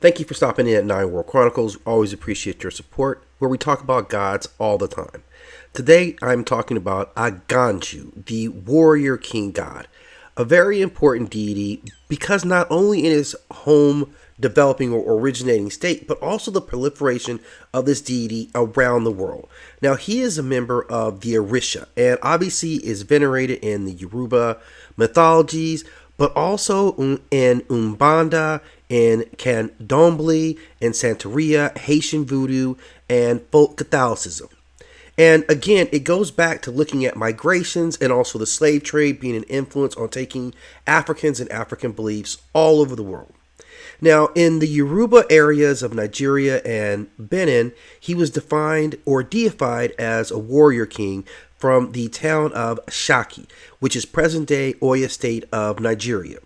Thank you for stopping in at Nine World Chronicles. Always appreciate your support, where we talk about gods all the time. Today, I'm talking about Aganju, the warrior king god, a very important deity because not only in his home developing or originating state, but also the proliferation of this deity around the world. Now, he is a member of the Orisha, and obviously is venerated in the Yoruba mythologies, but also in Umbanda, in Candomble, in Santeria, Haitian Vodou, and folk Catholicism. And again, it goes back to looking at migrations and also the slave trade being an influence on taking Africans and African beliefs all over the world. Now, in the Yoruba areas of Nigeria and Benin, he was defined or deified as a warrior king from the town of Shaki, which is present-day Oyo State of Nigeria.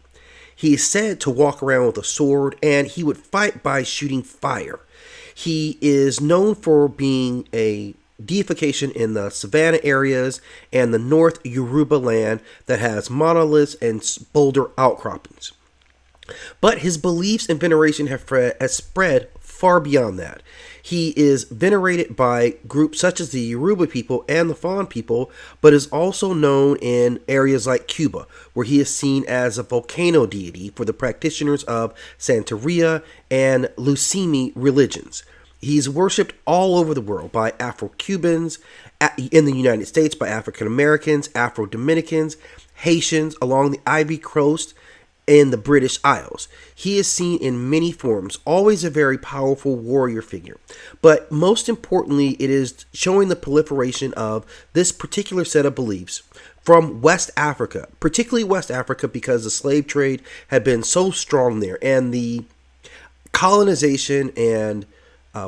He is said to walk around with a sword, and he would fight by shooting fire. He is known for being a deification in the savannah areas and the North Yoruba land that has monoliths and boulder outcroppings. But his beliefs and veneration have spread far beyond that. He is venerated by groups such as the Yoruba people and the Fon people, but is also known in areas like Cuba, where he is seen as a volcano deity for the practitioners of Santeria and Lucumi religions. He's worshipped all over the world by Afro-Cubans, in the United States by African Americans, Afro-Dominicans, Haitians along the Ivory Coast, in the British Isles. He is seen in many forms, always a very powerful warrior figure. But most importantly, it is showing the proliferation of this particular set of beliefs from West Africa, particularly West Africa because the slave trade had been so strong there, and the colonization and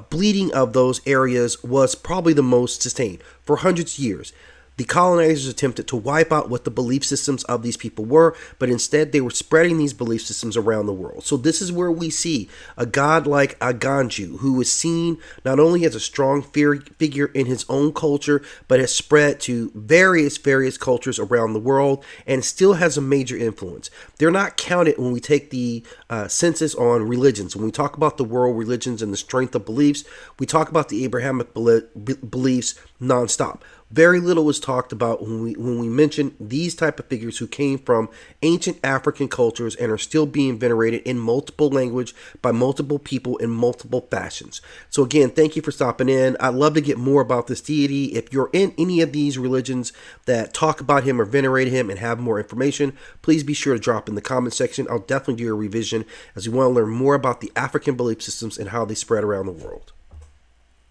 bleeding of those areas was probably the most sustained for hundreds of years. The colonizers attempted to wipe out what the belief systems of these people were, but instead they were spreading these belief systems around the world. So this is where we see a god like Aganju, who is seen not only as a strong figure in his own culture, but has spread to various cultures around the world and still has a major influence. They're not counted when we take the census on religions. When we talk about the world religions and the strength of beliefs, we talk about the Abrahamic beliefs nonstop. Very little was talked about when we mention these type of figures who came from ancient African cultures and are still being venerated in multiple language by multiple people in multiple fashions. So again, thank you for stopping in. I'd love to get more about this deity. If you're in any of these religions that talk about him or venerate him and have more information, please be sure to drop in the comment section. I'll definitely do a revision as we want to learn more about the African belief systems and how they spread around the world.